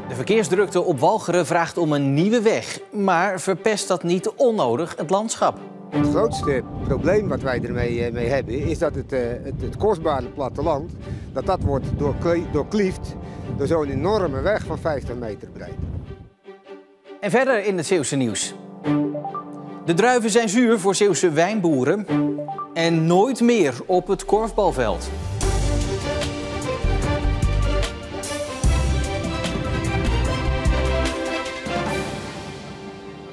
De verkeersdrukte op Walcheren vraagt om een nieuwe weg. Maar verpest dat niet onnodig het landschap? Het grootste probleem wat wij ermee hebben is dat het kostbare platteland dat wordt doorkliefd door zo'n enorme weg van 50 meter breed. En verder in het Zeeuwse nieuws. De druiven zijn zuur voor Zeeuwse wijnboeren. En nooit meer op het korfbalveld.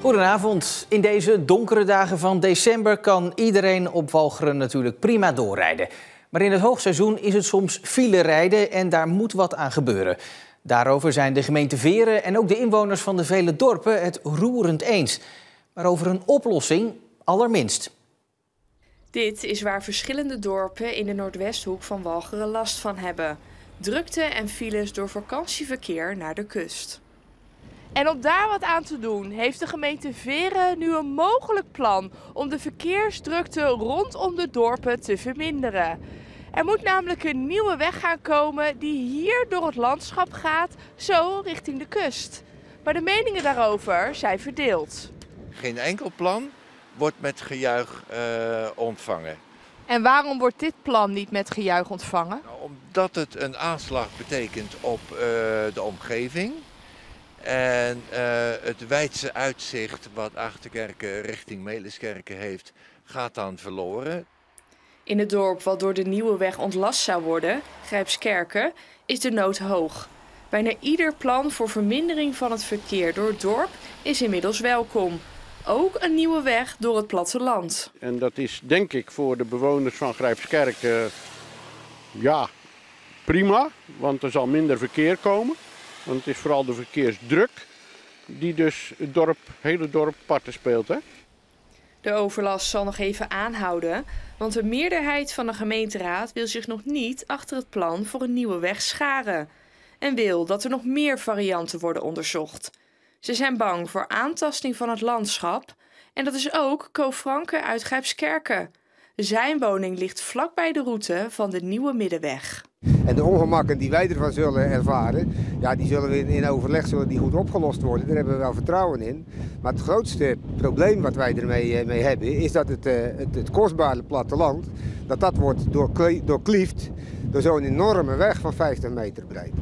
Goedenavond. In deze donkere dagen van december kan iedereen op Walcheren natuurlijk prima doorrijden. Maar in het hoogseizoen is het soms file rijden en daar moet wat aan gebeuren. Daarover zijn de gemeente Veren en ook de inwoners van de vele dorpen het roerend eens. Maar over een oplossing allerminst. Dit is waar verschillende dorpen in de Noordwesthoek van Walcheren last van hebben. Drukte en files door vakantieverkeer naar de kust. En om daar wat aan te doen, heeft de gemeente Veren nu een mogelijk plan om de verkeersdrukte rondom de dorpen te verminderen. Er moet namelijk een nieuwe weg gaan komen die hier door het landschap gaat, zo richting de kust. Maar de meningen daarover zijn verdeeld. Geen enkel plan wordt met gejuich ontvangen. En waarom wordt dit plan niet met gejuich ontvangen? Nou, omdat het een aanslag betekent op de omgeving. En het wijdse uitzicht wat Achterkerken richting Meliskerken heeft, gaat dan verloren. In het dorp wat door de nieuwe weg ontlast zou worden, Grijpskerken, is de nood hoog. Bijna ieder plan voor vermindering van het verkeer door het dorp is inmiddels welkom. Ook een nieuwe weg door het platteland. En dat is denk ik voor de bewoners van Grijpskerken prima, want er zal minder verkeer komen. Want het is vooral de verkeersdruk die dus het hele dorp parten speelt. Hè? De overlast zal nog even aanhouden, want de meerderheid van de gemeenteraad wil zich nog niet achter het plan voor een nieuwe weg scharen. En wil dat er nog meer varianten worden onderzocht. Ze zijn bang voor aantasting van het landschap en dat is ook Co Franke uit Grijpskerken. Zijn woning ligt vlakbij de route van de nieuwe middenweg. En de ongemakken die wij ervan zullen ervaren, die zullen we in overleg die goed opgelost worden. Daar hebben we wel vertrouwen in. Maar het grootste probleem wat wij ermee hebben is dat het kostbare platteland dat wordt doorkliefd door zo'n enorme weg van 50 meter breed.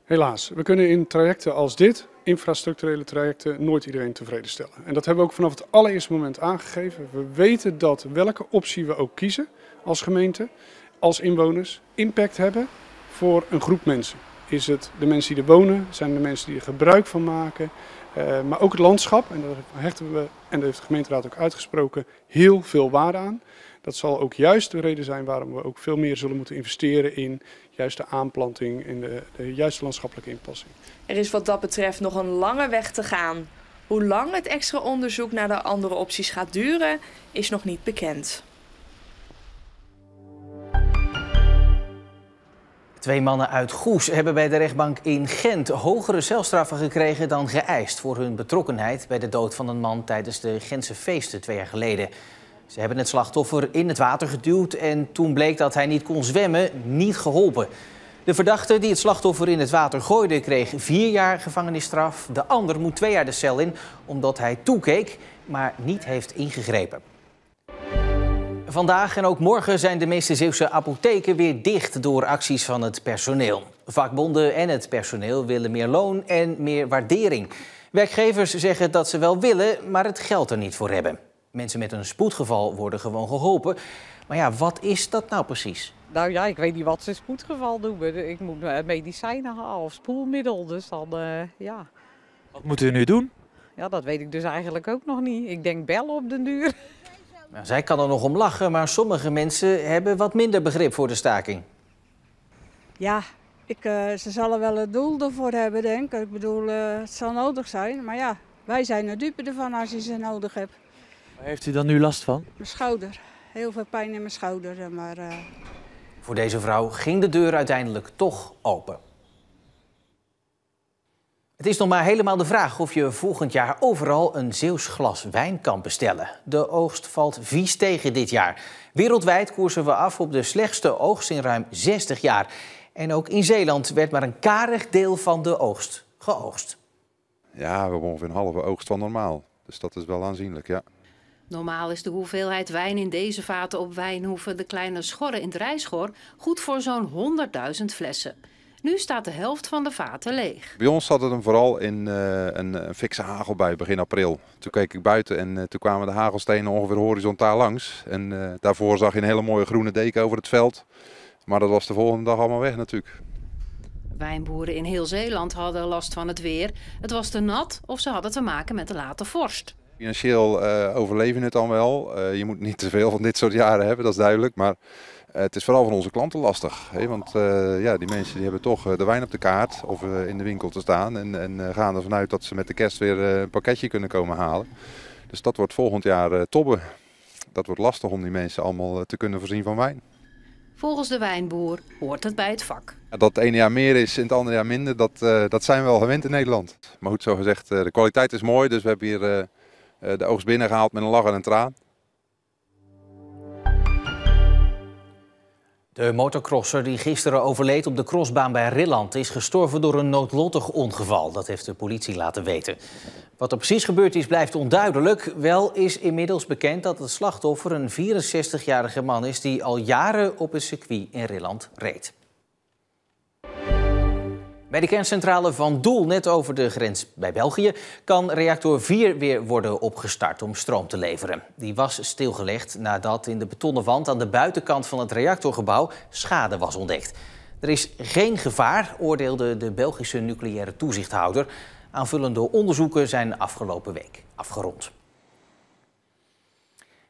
Helaas, we kunnen in trajecten als dit, infrastructurele trajecten, nooit iedereen tevreden stellen. En dat hebben we ook vanaf het allereerste moment aangegeven. We weten dat welke optie we ook kiezen als gemeente, als inwoners, impact hebben voor een groep mensen. Is het de mensen die er wonen, zijn de mensen die er gebruik van maken, maar ook het landschap. En daar hechten we, en dat heeft de gemeenteraad ook uitgesproken, heel veel waarde aan. Dat zal ook juist de reden zijn waarom we ook veel meer zullen moeten investeren in juist de aanplanting en de juiste landschappelijke inpassing. Er is wat dat betreft nog een lange weg te gaan. Hoe lang het extra onderzoek naar de andere opties gaat duren, is nog niet bekend. 2 mannen uit Goes hebben bij de rechtbank in Gent hogere celstraffen gekregen dan geëist voor hun betrokkenheid bij de dood van een man tijdens de Gentse feesten 2 jaar geleden. Ze hebben het slachtoffer in het water geduwd en toen bleek dat hij niet kon zwemmen, niet geholpen. De verdachte die het slachtoffer in het water gooide kreeg 4 jaar gevangenisstraf. De ander moet 2 jaar de cel in omdat hij toekeek, maar niet heeft ingegrepen. Vandaag en ook morgen zijn de meeste Zeeuwse apotheken weer dicht door acties van het personeel. Vakbonden en het personeel willen meer loon en meer waardering. Werkgevers zeggen dat ze wel willen, maar het geld er niet voor hebben. Mensen met een spoedgeval worden gewoon geholpen. Maar ja, wat is dat nou precies? Nou ja, ik weet niet wat ze spoedgeval noemen. Ik moet medicijnen halen of spoelmiddel, dus dan ja. Wat moeten we nu doen? Ja, dat weet ik dus eigenlijk ook nog niet. Ik denk bellen op den duur. Nou, zij kan er nog om lachen, maar sommige mensen hebben wat minder begrip voor de staking. Ja, ze zullen wel het doel ervoor hebben, denk ik. Ik bedoel, het zal nodig zijn. Maar ja, wij zijn er dupe ervan als je ze nodig hebt. Waar heeft u dan nu last van? Mijn schouder. Heel veel pijn in mijn schouder. Maar, Voor deze vrouw ging de deur uiteindelijk toch open. Het is nog maar helemaal de vraag of je volgend jaar overal een Zeeuws glas wijn kan bestellen. De oogst valt vies tegen dit jaar. Wereldwijd koersen we af op de slechtste oogst in ruim 60 jaar. En ook in Zeeland werd maar een karig deel van de oogst geoogst. Ja, we hebben ongeveer een halve oogst van normaal. Dus dat is wel aanzienlijk, ja. Normaal is de hoeveelheid wijn in deze vaten op Wijnhoeve de Kleine Schorre in Drijschor goed voor zo'n 100.000 flessen. Nu staat de helft van de vaten leeg. Bij ons zat het hem vooral in een fikse hagelbui begin april. Toen keek ik buiten en toen kwamen de hagelstenen ongeveer horizontaal langs. En daarvoor zag je een hele mooie groene deken over het veld. Maar dat was de volgende dag allemaal weg natuurlijk. Wijnboeren in heel Zeeland hadden last van het weer. Het was te nat of ze hadden te maken met de late vorst. Financieel overleven het dan wel. Je moet niet te veel van dit soort jaren hebben, dat is duidelijk. Maar het is vooral van onze klanten lastig. Hè? Want ja, die mensen die hebben toch de wijn op de kaart of in de winkel te staan. En gaan ervan uit dat ze met de kerst weer een pakketje kunnen komen halen. Dus dat wordt volgend jaar tobben. Dat wordt lastig om die mensen allemaal te kunnen voorzien van wijn. Volgens de wijnboer hoort het bij het vak. Dat het ene jaar meer is en het andere jaar minder, dat zijn we wel gewend in Nederland. Maar goed, zo gezegd, de kwaliteit is mooi. Dus we hebben hier de oogst binnengehaald met een lach en een traan. De motocrosser die gisteren overleed op de crossbaan bij Rilland is gestorven door een noodlottig ongeval. Dat heeft de politie laten weten. Wat er precies gebeurd is blijft onduidelijk. Wel is inmiddels bekend dat het slachtoffer een 64-jarige man is die al jaren op een circuit in Rilland reed. Bij de kerncentrale van Doel, net over de grens bij België, kan reactor 4 weer worden opgestart om stroom te leveren. Die was stilgelegd nadat in de betonnen wand aan de buitenkant van het reactorgebouw schade was ontdekt. Er is geen gevaar, oordeelde de Belgische nucleaire toezichthouder. Aanvullende onderzoeken zijn afgelopen week afgerond.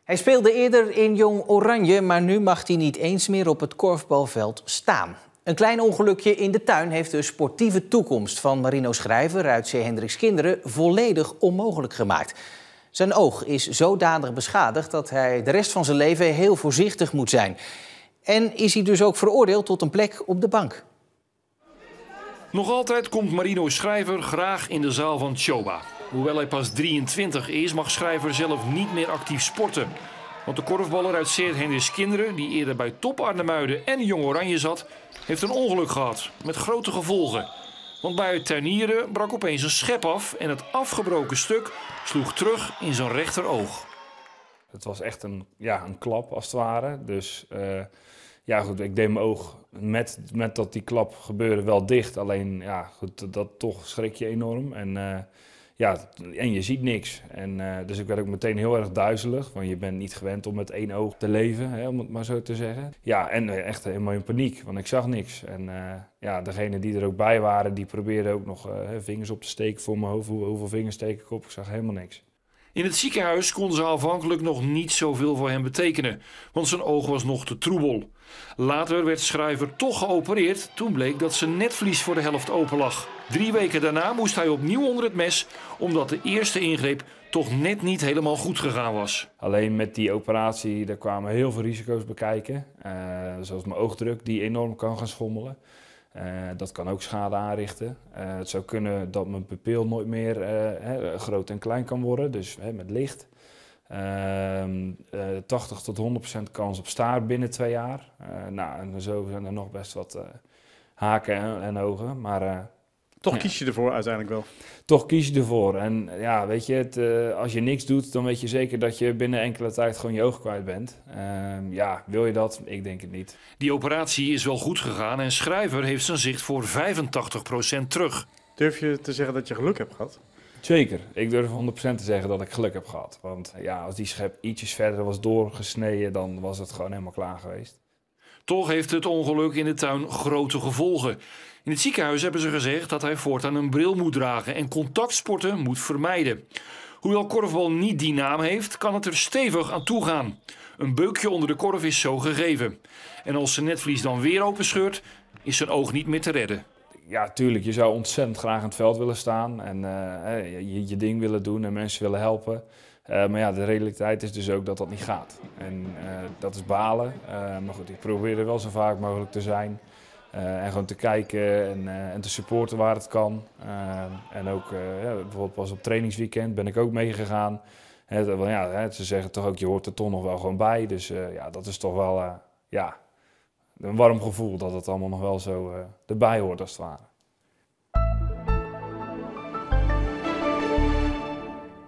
Hij speelde eerder in Jong Oranje, maar nu mag hij niet eens meer op het korfbalveld staan. Een klein ongelukje in de tuin heeft de sportieve toekomst van Marino Schrijver uit C. Hendricks Kinderen volledig onmogelijk gemaakt. Zijn oog is zodanig beschadigd dat hij de rest van zijn leven heel voorzichtig moet zijn. En is hij dus ook veroordeeld tot een plek op de bank. Nog altijd komt Marino Schrijver graag in de zaal van Tjoba. Hoewel hij pas 23 is, mag Schrijver zelf niet meer actief sporten. Want de korfballer uit C. Hendricks Kinderen, die eerder bij Top Arnhemuiden en Jong Oranje zat, heeft een ongeluk gehad met grote gevolgen. Want bij het tuinieren brak opeens een schep af en het afgebroken stuk sloeg terug in zijn rechteroog. Het was echt een klap als het ware. Dus ja, goed, ik deed mijn oog met dat die klap gebeurde wel dicht. Alleen ja, goed, dat toch schrik je enorm. En je ziet niks. Dus ik werd ook meteen heel erg duizelig. Want je bent niet gewend om met één oog te leven, hè, om het maar zo te zeggen. Ja, en echt helemaal in paniek, want ik zag niks. En degenen die er ook bij waren, die probeerden ook nog vingers op te steken voor mijn hoofd. Hoeveel vingers steek ik op? Ik zag helemaal niks. In het ziekenhuis konden ze aanvankelijk nog niet zoveel voor hem betekenen, want zijn oog was nog te troebel. Later werd Schrijver toch geopereerd, toen bleek dat zijn netvlies voor de helft open lag. 3 weken daarna moest hij opnieuw onder het mes, omdat de eerste ingreep toch net niet helemaal goed gegaan was. Alleen met die operatie, daar kwamen heel veel risico's bekijken. Zoals mijn oogdruk, die enorm kan gaan schommelen. Dat kan ook schade aanrichten. Het zou kunnen dat mijn pupil nooit meer groot en klein kan worden, dus met licht. 80 tot 100% kans op staar binnen 2 jaar. En zo zijn er nog best wat haken en ogen. Maar toch kies je ervoor uiteindelijk wel? Toch kies je ervoor. En ja, weet je, als je niks doet, dan weet je zeker dat je binnen enkele tijd gewoon je oog kwijt bent. Wil je dat? Ik denk het niet. Die operatie is wel goed gegaan en Schrijver heeft zijn zicht voor 85% terug. Durf je te zeggen dat je geluk hebt gehad? Zeker. Ik durf 100% te zeggen dat ik geluk heb gehad. Want ja, als die schep ietsjes verder was doorgesneden, dan was het gewoon helemaal klaar geweest. Toch heeft het ongeluk in de tuin grote gevolgen. In het ziekenhuis hebben ze gezegd dat hij voortaan een bril moet dragen en contactsporten moet vermijden. Hoewel korfbal niet die naam heeft, kan het er stevig aan toe gaan. Een beukje onder de korf is zo gegeven. En als zijn netvlies dan weer openscheurt, is zijn oog niet meer te redden. Ja, tuurlijk. Je zou ontzettend graag in het veld willen staan en je ding willen doen en mensen willen helpen. Maar ja, de realiteit is dus ook dat dat niet gaat. En dat is balen. Maar goed, ik probeer er wel zo vaak mogelijk te zijn. En gewoon te kijken en te supporten waar het kan. En ook bijvoorbeeld pas op trainingsweekend ben ik ook meegegaan. Ze zeggen toch ook, je hoort er toch nog wel gewoon bij. Dus dat is toch wel een warm gevoel dat het allemaal nog wel zo erbij hoort als het ware.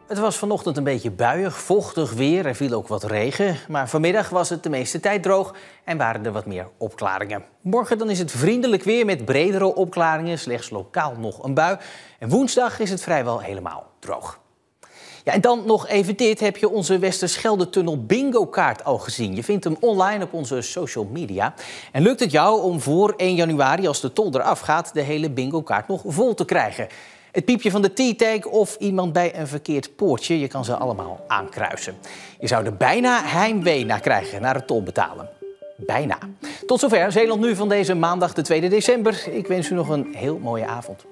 Het was vanochtend een beetje buiig, vochtig weer. Er viel ook wat regen. Maar vanmiddag was het de meeste tijd droog en waren er wat meer opklaringen. Morgen dan is het vriendelijk weer met bredere opklaringen. Slechts lokaal nog een bui. En woensdag is het vrijwel helemaal droog. Ja, en dan nog even dit. Heb je onze Westerschelde-tunnel bingo-kaart al gezien? Je vindt hem online op onze social media. En lukt het jou om voor 1 januari, als de tol eraf gaat, de hele bingo-kaart nog vol te krijgen? Het piepje van de T-tag of iemand bij een verkeerd poortje, je kan ze allemaal aankruisen. Je zou er bijna heimwee naar krijgen, naar het tol betalen. Bijna. Tot zover Zeeland Nu van deze maandag de 2e december. Ik wens u nog een heel mooie avond.